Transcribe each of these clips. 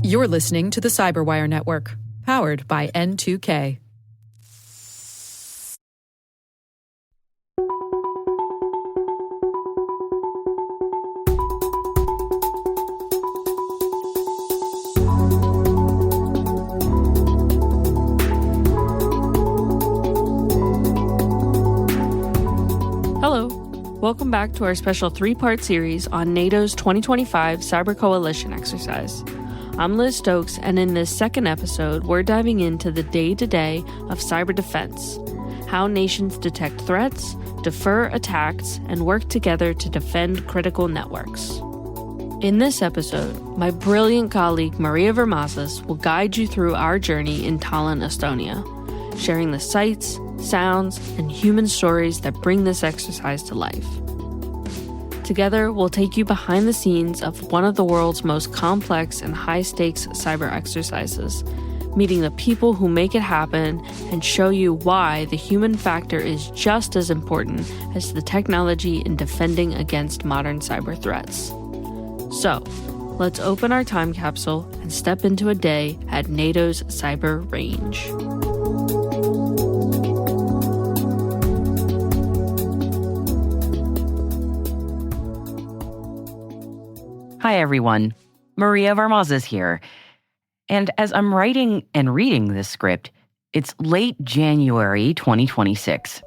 You're listening to the Cyberwire Network, powered by N2K. Hello. Welcome back to our special three-part series on NATO's 2025 Cyber Coalition exercise. I'm Liz Stokes, and in this second episode, we're diving into the day-to-day of cyber defense, how nations detect threats, defer attacks, and work together to defend critical networks. In this episode, my brilliant colleague Maria Vermazes will guide you through our journey in Tallinn, Estonia, sharing the sights, sounds, and human stories that bring this exercise to life. Together, we'll take you behind the scenes of one of the world's most complex and high-stakes cyber exercises, meeting the people who make it happen and show you why the human factor is just as important as the technology in defending against modern cyber threats. So, let's open our time capsule and step into a day at NATO's cyber range. Hi, everyone. Maria Vermazes here. And as I'm writing and reading this script, it's late January 2026.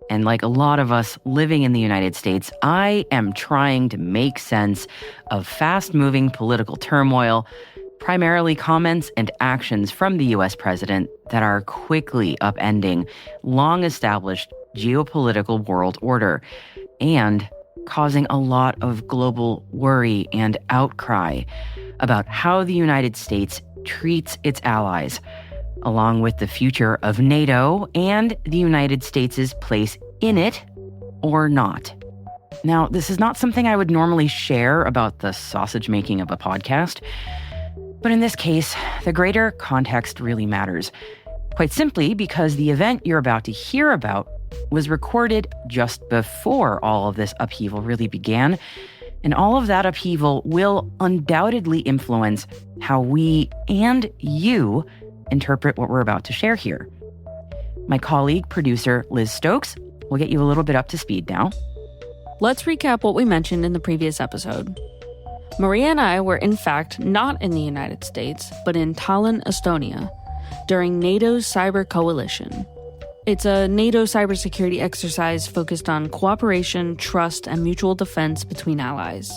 And like a lot of us living in the United States, I am trying to make sense of fast-moving political turmoil, primarily comments and actions from the U.S. president that are quickly upending long-established geopolitical world order and causing a lot of global worry and outcry about how the United States treats its allies, along with the future of NATO and the United States' place in it or not. Now, this is not something I would normally share about the sausage making of a podcast, but in this case, the greater context really matters. Quite simply because the event you're about to hear about was recorded just before all of this upheaval really began, and all of that upheaval will undoubtedly influence how we and you interpret what we're about to share here. My colleague, producer Liz Stokes, will get you a little bit up to speed now. Let's recap what we mentioned in the previous episode. Maria and I were in fact not in the United States, but in Tallinn, Estonia, during NATO's Cyber Coalition. It's a NATO cybersecurity exercise focused on cooperation, trust, and mutual defense between allies.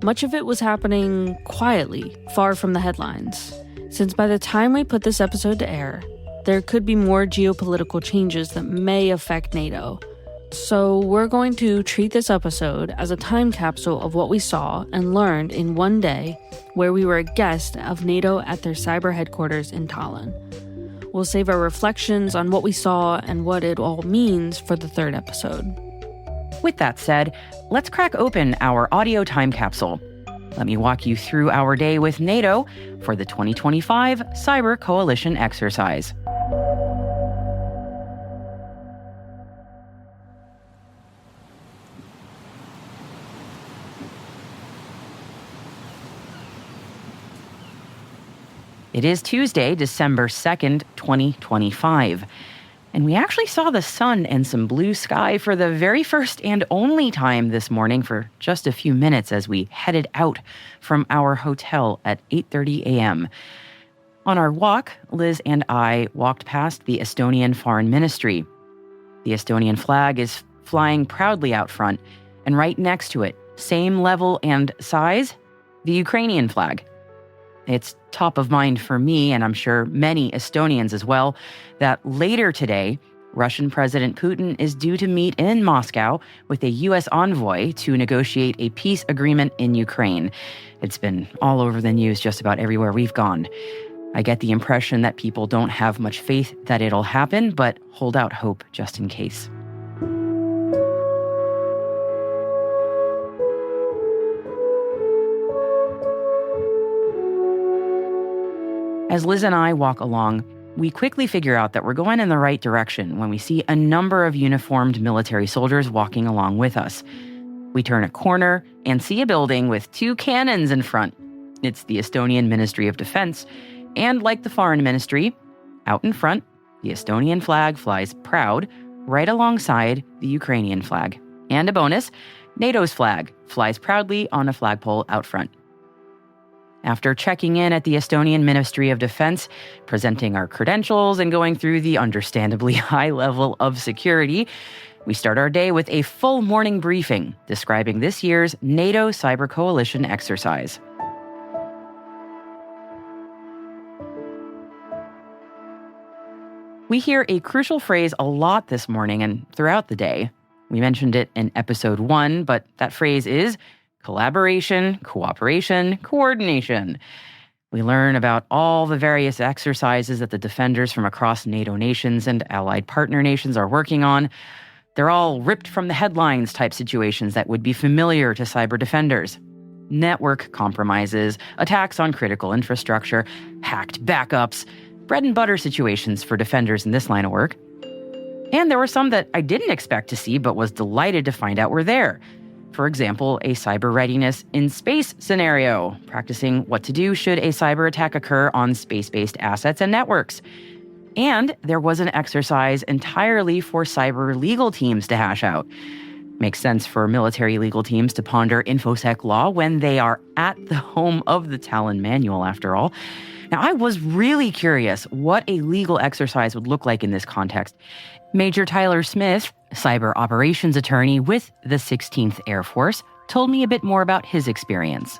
Much of it was happening quietly, far from the headlines, since by the time we put this episode to air, there could be more geopolitical changes that may affect NATO. So we're going to treat this episode as a time capsule of what we saw and learned in one day where we were a guest of NATO at their cyber headquarters in Tallinn. We'll save our reflections on what we saw and what it all means for the third episode. With that said, let's crack open our audio time capsule. Let me walk you through our day with NATO for the 2025 Cyber Coalition exercise. It is Tuesday, December 2nd, 2025. And we actually saw the sun and some blue sky for the very first and only time this morning for just a few minutes as we headed out from our hotel at 8:30 a.m. On our walk, Liz and I walked past the Estonian Foreign Ministry. The Estonian flag is flying proudly out front, and right next to it, same level and size, the Ukrainian flag. It's top of mind for me, and I'm sure many Estonians as well, that later today, Russian President Putin is due to meet in Moscow with a U.S. envoy to negotiate a peace agreement in Ukraine. It's been all over the news just about everywhere we've gone. I get the impression that people don't have much faith that it'll happen, but hold out hope just in case. As Liz and I walk along, we quickly figure out that we're going in the right direction when we see a number of uniformed military soldiers walking along with us. We turn a corner and see a building with 2 cannons in front. It's the Estonian Ministry of Defense, and like the Foreign Ministry, out in front, the Estonian flag flies proud right alongside the Ukrainian flag. And a bonus, NATO's flag flies proudly on a flagpole out front. After checking in at the Estonian Ministry of Defense, presenting our credentials, and going through the understandably high level of security, we start our day with a full morning briefing describing this year's NATO Cyber Coalition exercise. We hear a crucial phrase a lot this morning and throughout the day. We mentioned it in episode 1, but that phrase is collaboration, cooperation, coordination. We learn about all the various exercises that the defenders from across NATO nations and allied partner nations are working on. They're all ripped from the headlines type situations that would be familiar to cyber defenders. Network compromises, attacks on critical infrastructure, hacked backups, bread and butter situations for defenders in this line of work. And there were some that I didn't expect to see but was delighted to find out were there. For example, a cyber readiness in space scenario, practicing what to do should a cyber attack occur on space-based assets and networks. And there was an exercise entirely for cyber legal teams to hash out. Makes sense for military legal teams to ponder InfoSec law when they are at the home of the Talon Manual, after all. Now, I was really curious what a legal exercise would look like in this context. Major Tyler Smith, cyber operations attorney with the 16th Air Force, told me a bit more about his experience.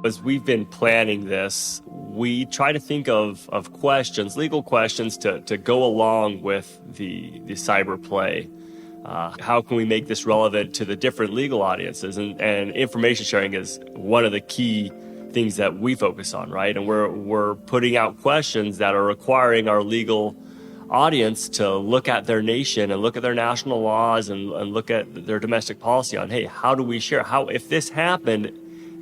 As we've been planning this, we try to think of questions, legal questions, to go along with the cyber play. How can we make this relevant to the different legal audiences? And information sharing is one of the key things that we focus on, right? And we're putting out questions that are requiring our legal audience to look at their nation and look at their national laws and look at their domestic policy on, hey, how do we share? How, if this happened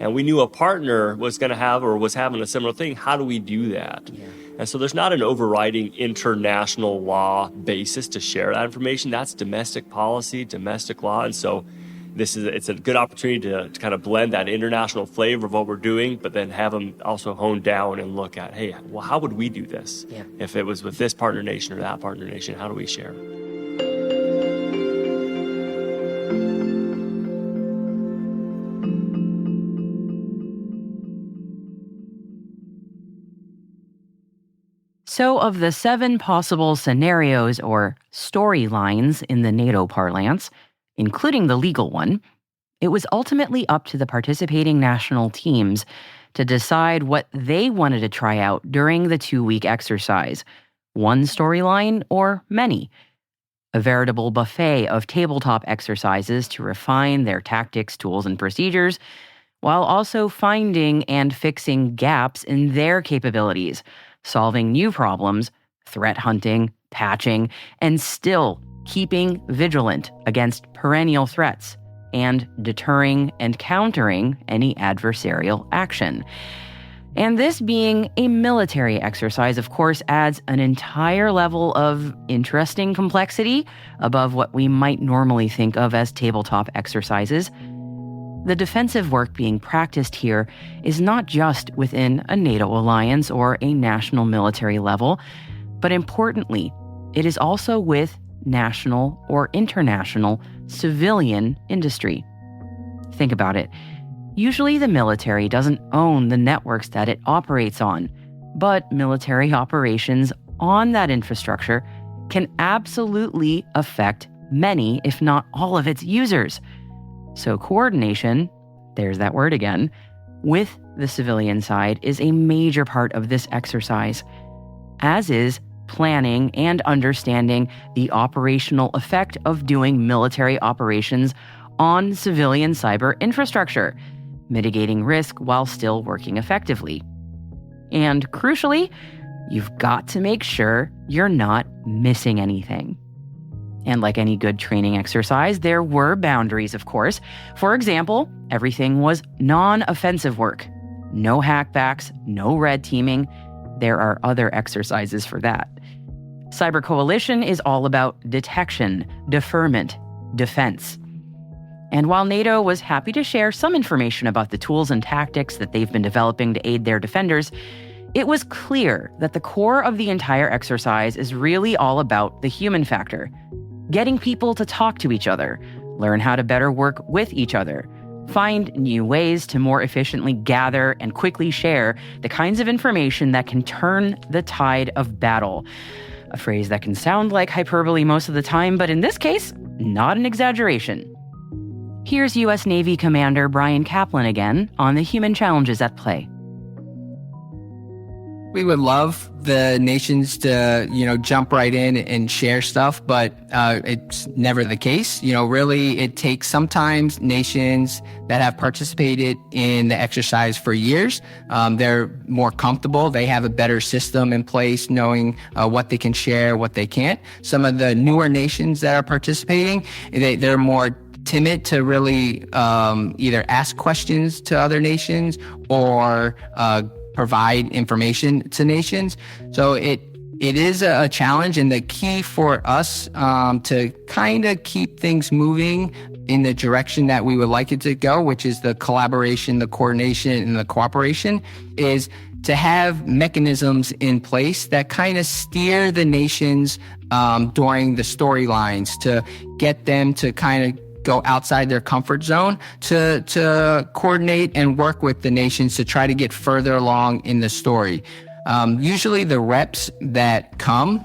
and we knew a partner was going to have or was having a similar thing, how do we do that? Yeah. And so there's not an overriding international law basis to share that information. That's domestic policy, domestic law. And so it's a good opportunity to kind of blend that international flavor of what we're doing, but then have them also hone down and look at, hey, well, how would we do this? Yeah. If it was with this partner nation or that partner nation, how do we share? So of the 7 possible scenarios or storylines in the NATO parlance, including the legal one, it was ultimately up to the participating national teams to decide what they wanted to try out during the 2-week exercise, one storyline or many. A veritable buffet of tabletop exercises to refine their tactics, tools, and procedures, while also finding and fixing gaps in their capabilities, solving new problems, threat hunting, patching, and still keeping vigilant against perennial threats and deterring and countering any adversarial action. And this being a military exercise, of course, adds an entire level of interesting complexity above what we might normally think of as tabletop exercises. The defensive work being practiced here is not just within a NATO alliance or a national military level, but importantly, it is also with national or international civilian industry. Think about it. Usually the military doesn't own the networks that it operates on, but military operations on that infrastructure can absolutely affect many, if not all of its users. So coordination, there's that word again, with the civilian side is a major part of this exercise, as is planning and understanding the operational effect of doing military operations on civilian cyber infrastructure, mitigating risk while still working effectively. And crucially, you've got to make sure you're not missing anything. And like any good training exercise, there were boundaries, of course. For example, everything was non-offensive work. No hackbacks, no red teaming. There are other exercises for that. Cyber Coalition is all about detection, deferment, defense. And while NATO was happy to share some information about the tools and tactics that they've been developing to aid their defenders, it was clear that the core of the entire exercise is really all about the human factor. Getting people to talk to each other, learn how to better work with each other, find new ways to more efficiently gather and quickly share the kinds of information that can turn the tide of battle. A phrase that can sound like hyperbole most of the time, but in this case, not an exaggeration. Here's U.S. Navy Commander Brian Kaplan again on the human challenges at play. We would love the nations to, jump right in and share stuff, but it's never the case. Really, it takes sometimes nations that have participated in the exercise for years. They're more comfortable. They have a better system in place, knowing what they can share, what they can't. Some of the newer nations that are participating, they're more timid to really either ask questions to other nations or provide information to nations. So it is a challenge, and the key for us to kind of keep things moving in the direction that we would like it to go, which is the collaboration, the coordination, and the cooperation, is to have mechanisms in place that kind of steer the nations during the storylines, to get them to kind of go outside their comfort zone, to coordinate and work with the nations to try to get further along in the story. Usually the reps that come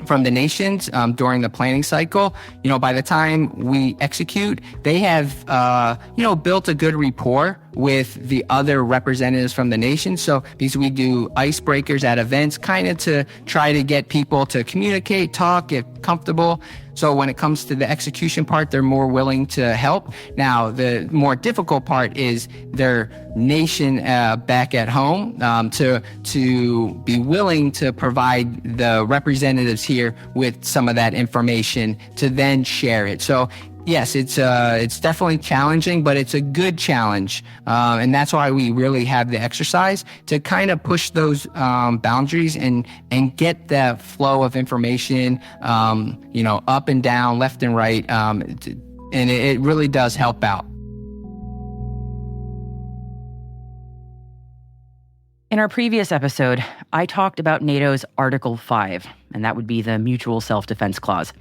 from the nations during the planning cycle, by the time we execute, they have, built a good rapport with the other representatives from the nation. So because we do icebreakers at events, kind of to try to get people to communicate, talk, get comfortable. So when it comes to the execution part, they're more willing to help. Now, the more difficult part is their nation back at home to be willing to provide the representatives here with some of that information to then share it. So yes, it's definitely challenging, but it's a good challenge. And that's why we really have the exercise to kind of push those boundaries and get the flow of information, up and down, left and right. And it really does help out. In our previous episode, I talked about NATO's Article 5, and that would be the Mutual Self-Defense Clause.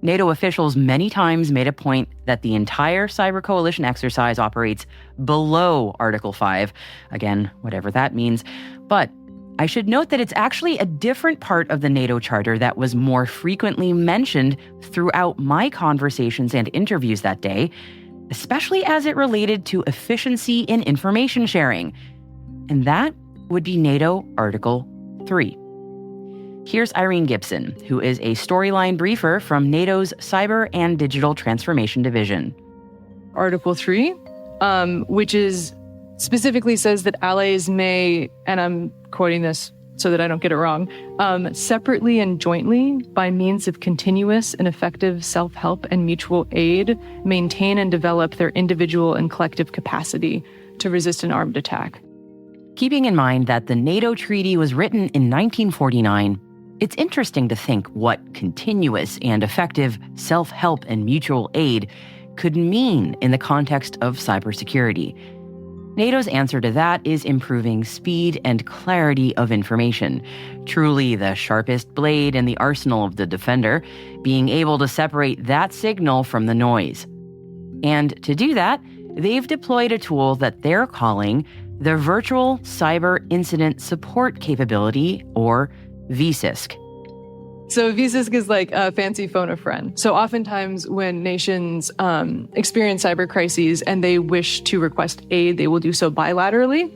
NATO officials many times made a point that the entire cyber coalition exercise operates below Article 5, again, whatever that means. But I should note that it's actually a different part of the NATO Charter that was more frequently mentioned throughout my conversations and interviews that day, especially as it related to efficiency in information sharing. And that would be NATO Article 3. Here's Irene Gibson, who is a storyline briefer from NATO's Cyber and Digital Transformation Division. Article 3, which specifically says that allies may, and I'm quoting this so that I don't get it wrong, separately and jointly, by means of continuous and effective self-help and mutual aid, maintain and develop their individual and collective capacity to resist an armed attack. Keeping in mind that the NATO treaty was written in 1949, it's interesting to think what continuous and effective self-help and mutual aid could mean in the context of cybersecurity. NATO's answer to that is improving speed and clarity of information, truly the sharpest blade in the arsenal of the defender, being able to separate that signal from the noise. And to do that, they've deployed a tool that they're calling the Virtual Cyber Incident Support Capability, or VCISC. So VCISC is like a fancy phone a friend. So oftentimes when nations experience cyber crises and they wish to request aid, they will do so bilaterally,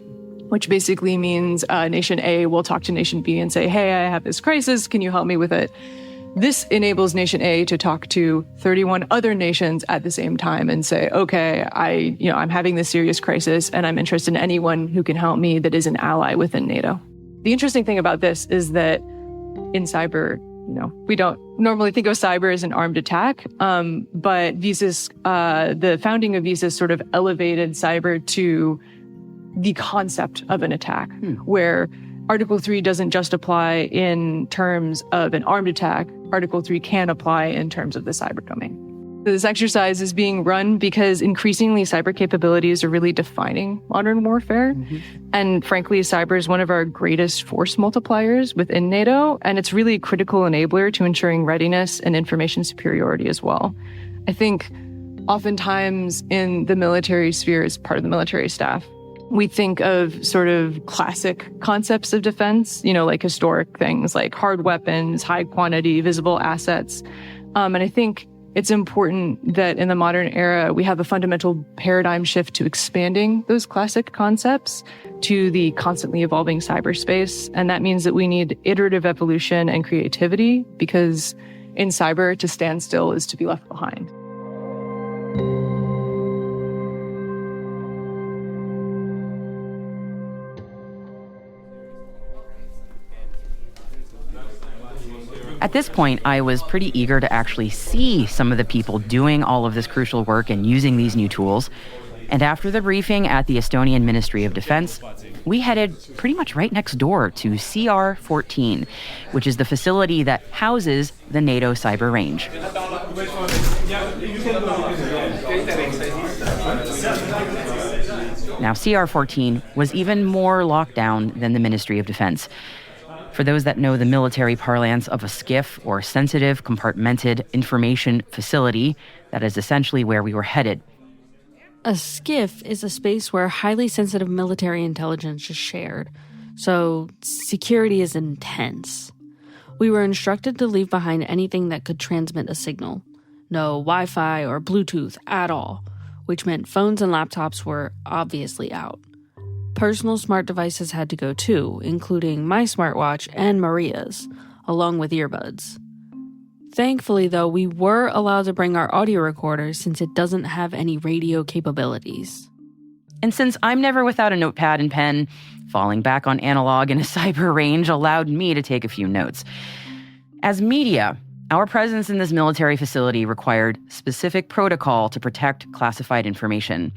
which basically means nation A will talk to nation B and say, hey, I have this crisis. Can you help me with it? This enables nation A to talk to 31 other nations at the same time and say, okay, I'm having this serious crisis and I'm interested in anyone who can help me that is an ally within NATO. The interesting thing about this is that in cyber, we don't normally think of cyber as an armed attack, but VCISC, the founding of VCISC sort of elevated cyber to the concept of an attack, where Article 3 doesn't just apply in terms of an armed attack. Article 3 can apply in terms of the cyber domain. This exercise is being run because increasingly cyber capabilities are really defining modern warfare. And frankly, cyber is one of our greatest force multipliers within NATO, and it's really a critical enabler to ensuring readiness and information superiority as well. I think oftentimes in the military sphere, as part of the military staff, we think of sort of classic concepts of defense, like historic things like hard weapons, high quantity, visible assets. And I think it's important that in the modern era, we have a fundamental paradigm shift to expanding those classic concepts to the constantly evolving cyberspace. And that means that we need iterative evolution and creativity, because in cyber, to stand still is to be left behind. At this point, I was pretty eager to actually see some of the people doing all of this crucial work and using these new tools. And after the briefing at the Estonian Ministry of Defense, we headed pretty much right next door to CR-14, which is the facility that houses the NATO cyber range. Now, CR-14 was even more locked down than the Ministry of Defense. For those that know the military parlance of a SCIF, or Sensitive Compartmented Information Facility, that is essentially where we were headed. A SCIF is a space where highly sensitive military intelligence is shared, so security is intense. We were instructed to leave behind anything that could transmit a signal. No Wi-Fi or Bluetooth at all, which meant phones and laptops were obviously out. Personal smart devices had to go too, including my smartwatch and Maria's, along with earbuds. Thankfully, though, we were allowed to bring our audio recorder since it doesn't have any radio capabilities. And since I'm never without a notepad and pen, falling back on analog in a cyber range allowed me to take a few notes. As media, our presence in this military facility required specific protocol to protect classified information.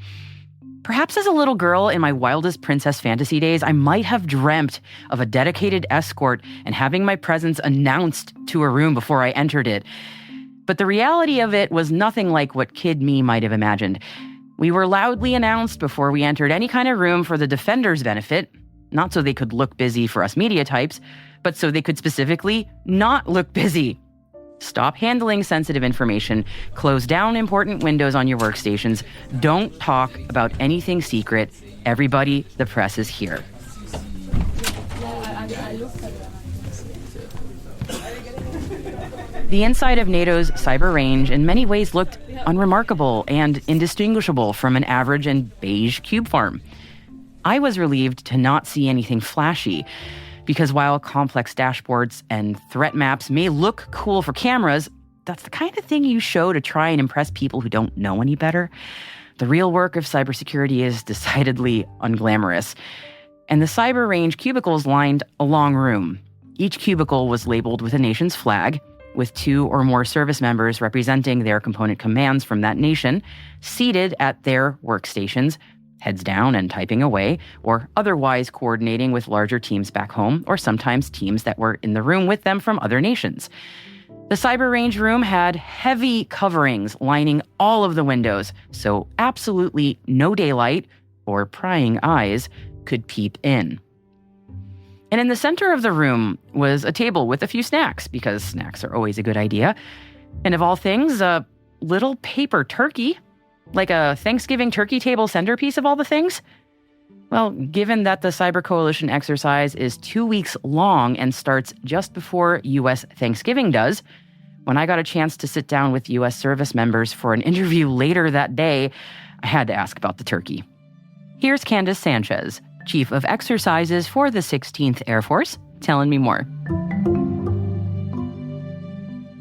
Perhaps as a little girl in my wildest princess fantasy days, I might have dreamt of a dedicated escort and having my presence announced to a room before I entered it. But the reality of it was nothing like what kid me might have imagined. We were loudly announced before we entered any kind of room for the defenders' benefit, not so they could look busy for us media types, but so they could specifically not look busy. Stop handling sensitive information, close down important windows on your workstations, don't talk about anything secret. Everybody, the press is here. The inside of NATO's cyber range in many ways looked unremarkable and indistinguishable from an average and beige cube farm. I was relieved to not see anything flashy, because while complex dashboards and threat maps may look cool for cameras, that's the kind of thing you show to try and impress people who don't know any better. The real work of cybersecurity is decidedly unglamorous. And the cyber range cubicles lined a long room. Each cubicle was labeled with a nation's flag, with 2 or more service members representing their component commands from that nation, seated at their workstations, heads down and typing away, or otherwise coordinating with larger teams back home, or sometimes teams that were in the room with them from other nations. The cyber range room had heavy coverings lining all of the windows, so absolutely no daylight or prying eyes could peep in. And in the center of the room was a table with a few snacks, because snacks are always a good idea. And of all things, a little paper turkey, like a Thanksgiving turkey table centerpiece of all the things. Well, given that the Cyber Coalition exercise is 2 weeks long and starts just before U.S. Thanksgiving does, when I got a chance to sit down with U.S. service members for an interview later that day, I had to ask about the turkey. Here's Candace Sanchez, Chief of Exercises for the 16th Air Force, telling me more.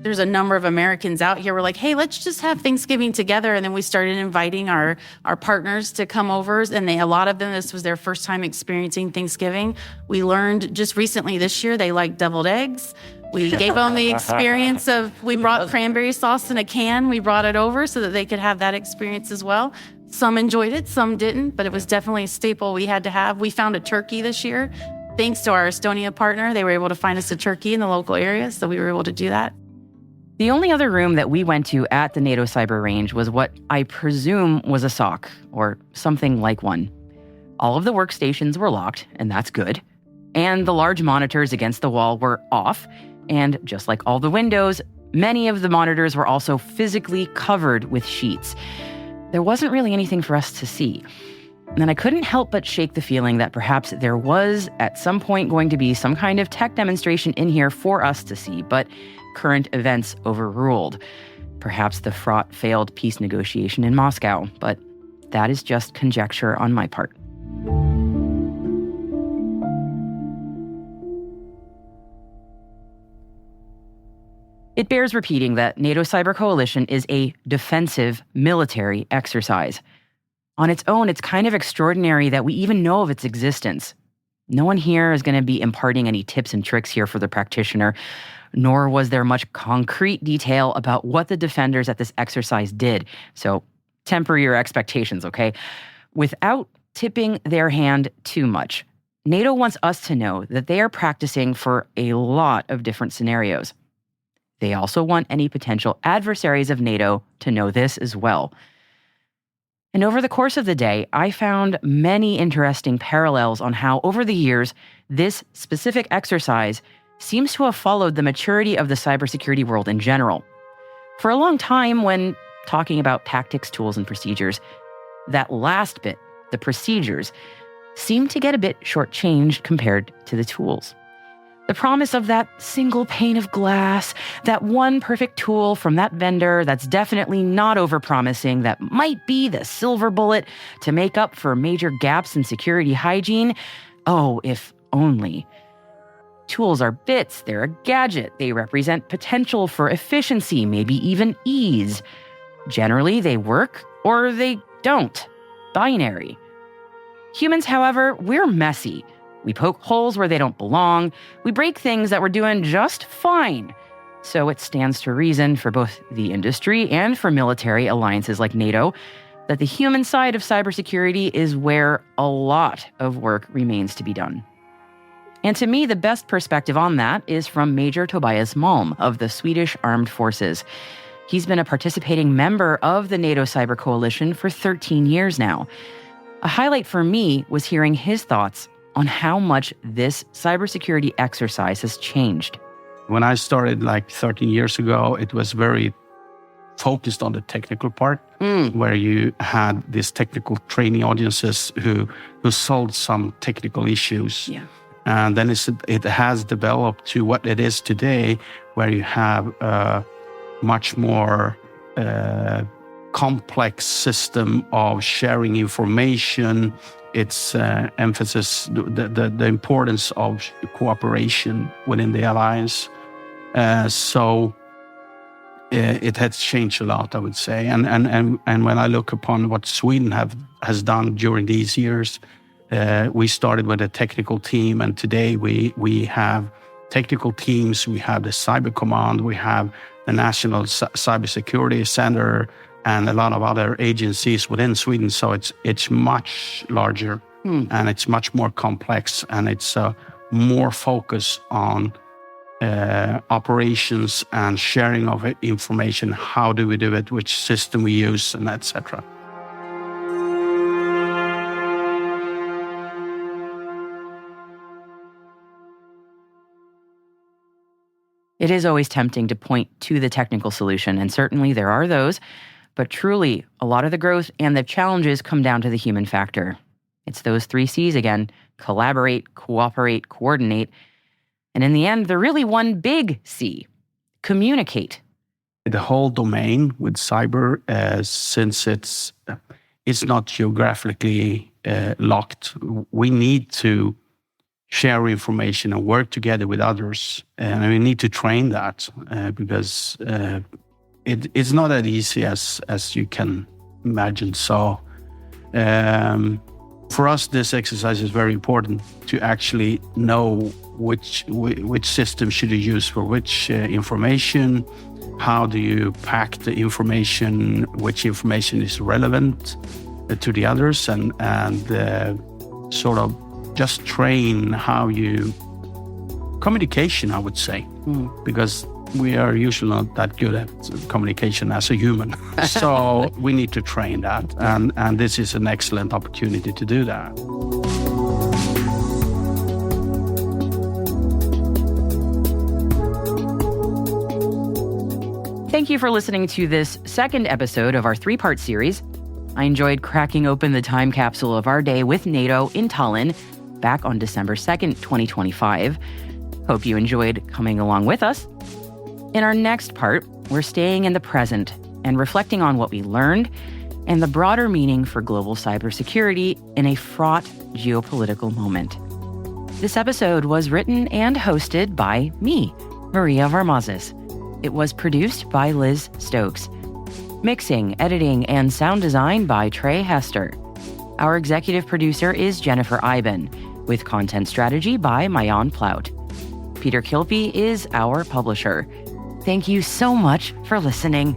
There's a number of Americans out here. We're like, hey, let's just have Thanksgiving together. And then we started inviting our partners to come over. And a lot of them, this was their first time experiencing Thanksgiving. We learned just recently this year, they like deviled eggs. We gave them the experience of, we brought cranberry sauce in a can. We brought it over so that they could have that experience as well. Some enjoyed it, some didn't, but it was definitely a staple we had to have. We found a turkey this year. Thanks to our Estonia partner, they were able to find us a turkey in the local area, so we were able to do that. The only other room that we went to at the NATO cyber range was what I presume was a SOC, or something like one. All of the workstations were locked, and that's good. And the large monitors against the wall were off, and just like all the windows, many of the monitors were also physically covered with sheets. There wasn't really anything for us to see. And I couldn't help but shake the feeling that perhaps there was at some point going to be some kind of tech demonstration in here for us to see, but current events overruled. Perhaps the fraught failed peace negotiation in Moscow, but that is just conjecture on my part. It bears repeating that NATO Cyber Coalition is a defensive military exercise. On its own, it's kind of extraordinary that we even know of its existence. No one here is going to be imparting any tips and tricks here for the practitioner, nor was there much concrete detail about what the defenders at this exercise did. So temper your expectations, okay? Without tipping their hand too much, NATO wants us to know that they are practicing for a lot of different scenarios. They also want any potential adversaries of NATO to know this as well. And over the course of the day, I found many interesting parallels on how, over the years, this specific exercise seems to have followed the maturity of the cybersecurity world in general. For a long time, when talking about tactics, tools, and procedures, that last bit, the procedures, seemed to get a bit shortchanged compared to the tools. The promise of that single pane of glass, that one perfect tool from that vendor that's definitely not overpromising, that might be the silver bullet to make up for major gaps in security hygiene. Oh, if only. Tools are bits, they're a gadget, they represent potential for efficiency, maybe even ease. Generally, they work or they don't. Binary. Humans, however, we're messy. We poke holes where they don't belong. We break things that we're doing just fine. So it stands to reason for both the industry and for military alliances like NATO that the human side of cybersecurity is where a lot of work remains to be done. And to me, the best perspective on that is from Major Tobias Malm of the Swedish Armed Forces. He's been a participating member of the NATO Cyber Coalition for 13 years now. A highlight for me was hearing his thoughts on how much this cybersecurity exercise has changed. When I started like 13 years ago, it was very focused on the technical part, where you had these technical training audiences who solved some technical issues. Yeah. And then it has developed to what it is today, where you have a much more complex system of sharing information. It's emphasis the importance of cooperation within the alliance. So it has changed a lot, I would say. And when I look upon what Sweden has done during these years, we started with a technical team, and today we have technical teams. We have the Cyber Command, we have the National Cybersecurity Center, and a lot of other agencies within Sweden. So it's much larger and it's much more complex, and it's more focus on operations and sharing of information. How do we do it? Which system we use, and etc. It is always tempting to point to the technical solution, and certainly there are those. But truly, a lot of the growth and the challenges come down to the human factor. It's those 3 C's again: collaborate, cooperate, coordinate. And in the end, they're really one big C: communicate. The whole domain with cyber, since it's not geographically locked, we need to share information and work together with others. And we need to train that because it's not that easy as you can imagine. So for us, this exercise is very important to actually know which system should you use for which information. How do you pack the information? Which information is relevant to the others, and sort of just train how you communication, I would say, because we are usually not that good at communication as a human. So we need to train that. And this is an excellent opportunity to do that. Thank you for listening to this second episode of our 3-part series. I enjoyed cracking open the time capsule of our day with NATO in Tallinn back on December 2nd, 2025. Hope you enjoyed coming along with us. In our next part, we're staying in the present and reflecting on what we learned and the broader meaning for global cybersecurity in a fraught geopolitical moment. This episode was written and hosted by me, Maria Varmazes. It was produced by Liz Stokes. Mixing, editing, and sound design by Trey Hester. Our executive producer is Jennifer Iben, with content strategy by Mayan Plout. Peter Kilpie is our publisher. Thank you so much for listening.